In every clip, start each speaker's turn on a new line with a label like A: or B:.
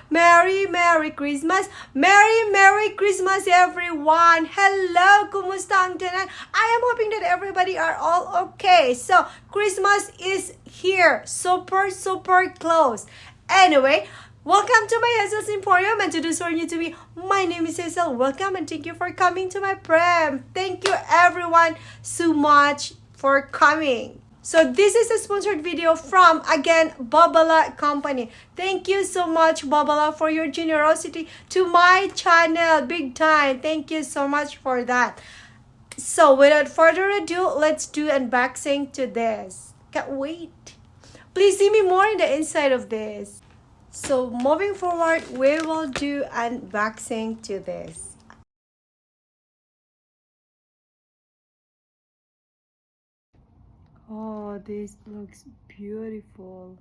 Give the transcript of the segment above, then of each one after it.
A: Merry Christmas! Merry Christmas everyone! Hello! Kumusta ang tanan? I am hoping that everybody are all okay. So, Christmas is here. Super close. Anyway, welcome to my Hazel's Emporium, and to those who are new to me, my name is Hazel. Welcome and thank you for coming to my pram. Thank you everyone so much for coming. So this is a sponsored video from, again, Babala company. Thank you so much, Babala, for your generosity to my channel. Big time. Thank you so much for that. So without further ado, let's do unboxing to this. Can't wait. Please see me more in the inside of this. So moving forward, we will do unboxing to this. Oh, this looks beautiful.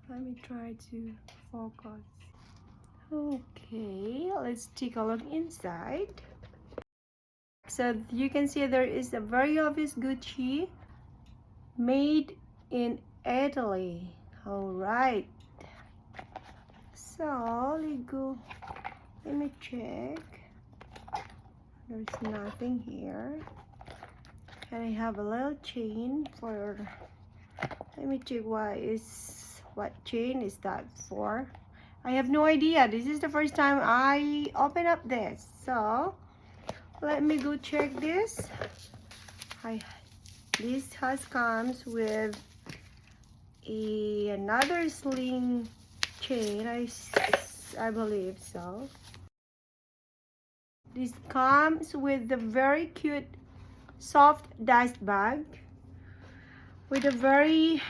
A: Let me try to focus. Okay, let's take a look inside. So you can see there is a very obvious Gucci made in Italy. All right. So let me check. There's nothing here. And I have a little chain for, let me check what chain is that for. I have no idea. This is the first time I open up this. So let me go check this. This comes with another sling chain. I believe so. This comes with the very cute soft dust bag with a very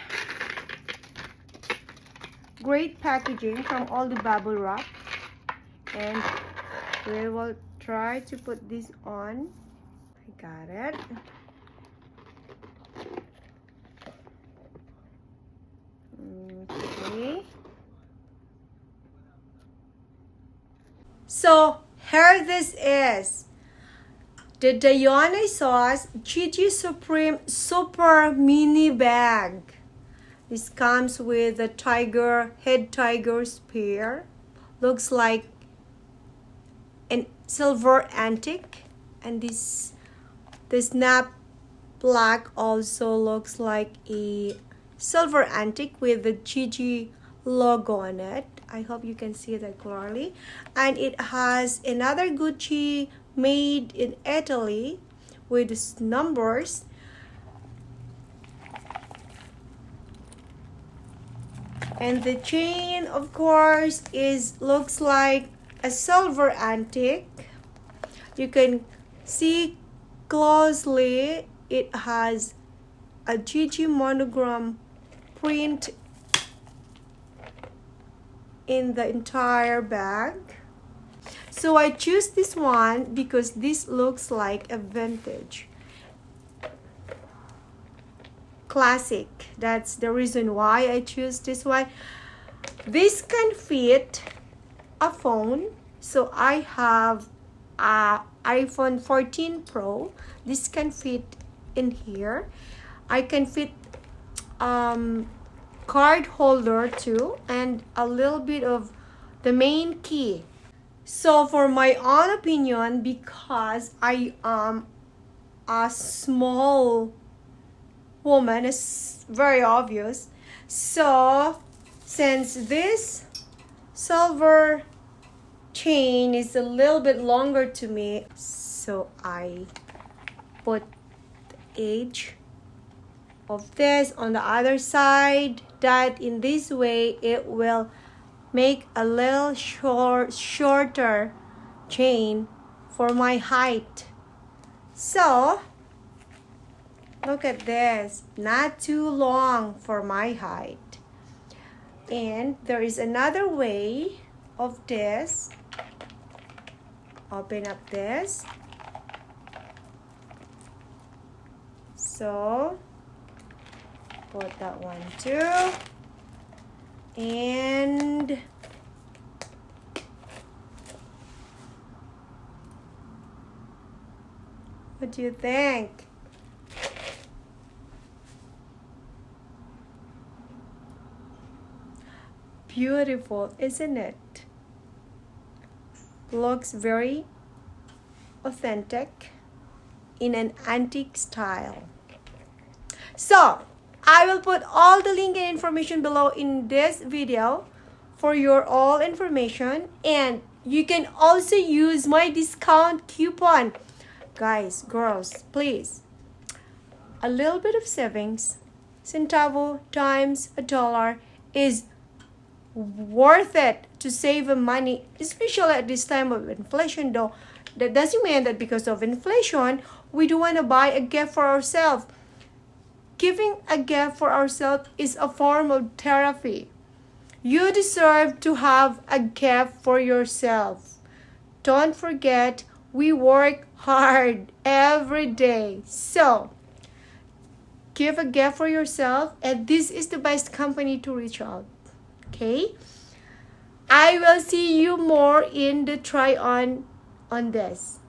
A: great packaging from all the bubble wrap, and we will try to put this on. I got it. Okay. So here this is the Dionysos Gigi Supreme Super Mini Bag. This comes with a head tiger spear. Looks like a silver antique, and this snap black also looks like a silver antique with the Gigi logo on it. I hope you can see that clearly. And it has another Gucci made in Italy with numbers. And the chain, of course, looks like a silver antique. You can see closely it has a Gigi monogram print in the entire bag. So I choose this one because this looks like a vintage classic. That's the reason why I choose this one. This can fit a phone. So I have a iPhone 14 Pro. This can fit in here. I can fit card holder too, and a little bit of the main key. So for my own opinion, because I am a small woman, is very obvious. So since this silver chain is a little bit longer to me, so I put the edge of this on the other side, that in this way it will make a little shorter chain for my height. So look at this, not too long for my height. And there is another way of this. Open up this. So put that one too. And what do you think? Beautiful, isn't it? Looks very authentic in an antique style. So I will put all the link and information below in this video for your all information, and you can also use my discount coupon. Guys, girls, please, a little bit of savings, centavo times $1 is worth it to save money, especially at this time of inflation. Though that doesn't mean that because of inflation we do want to buy a gift for ourselves. Giving a gift for ourselves is a form of therapy. You deserve to have a gift for yourself. Don't forget, we work hard every day. So give a gift for yourself, and this is the best company to reach out. Okay, I will see you more in the try on this.